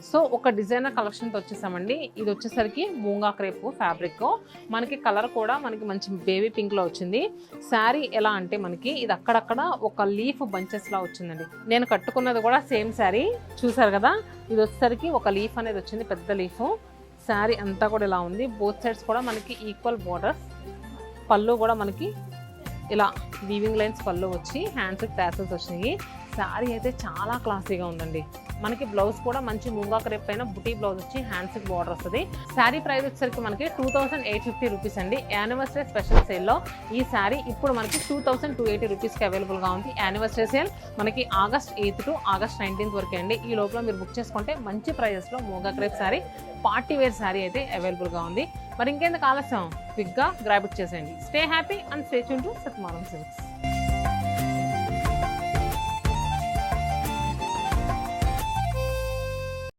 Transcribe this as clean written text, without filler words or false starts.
So ఒక designer కలెక్షన్తో వచ్చేసామండి. ఇది వచ్చేసరికి మూంగా క్రేప్ ఫ్యాబ్రిక్, మనకి కలర్ కూడా మనకి మంచి బేబీ పింక్లో వచ్చింది. శారీ ఎలా అంటే మనకి ఇది అక్కడక్కడ ఒక లీఫ్ బంచెస్లా వచ్చిందండి. నేను కట్టుకున్నది కూడా సేమ్ శారీ చూసారు కదా. ఇది వచ్చేసరికి ఒక లీఫ్ అనేది వచ్చింది, పెద్ద లీఫ్. శారీ అంతా కూడా ఇలా ఉంది. బోత్ సైడ్స్ కూడా మనకి ఈక్వల్ బోర్డర్స్. పళ్ళు కూడా మనకి ఇలా వీవింగ్ లైన్స్ పళ్ళు వచ్చి హ్యాండ్స్కి టాసల్స్ వచ్చినాయి. శారీ అయితే చాలా క్లాసీగా ఉందండి. మనకి బ్లౌజ్ కూడా మంచి మూంగా క్రేప్ పైన బుటీ బ్లౌజ్ వచ్చి హ్యాండ్స్కి బార్డర్ వస్తుంది. శారీ ప్రైస్ వచ్చేసరికి మనకి 2850 రూపీస్ అండి. యానివర్సరీ స్పెషల్ సేల్లో ఈ శారీ ఇప్పుడు మనకి 2280 రూపీస్కి అవైలబుల్గా ఉంది. యానివర్సరీ సేల్ మనకి August 8th to August 19th వరకే అండి. ఈ లోపల మీరు బుక్ చేసుకుంటే మంచి ప్రైజెస్లో moonga crepe sari, party wear sari అయితే అవైలబుల్గా ఉంది. మరి ఇంకెందుకు ఆలస్యం, క్విక్గా గ్రాబ్ ఇట్ చేసేయండి. Stay happy and stay tune to Satyamanam silks.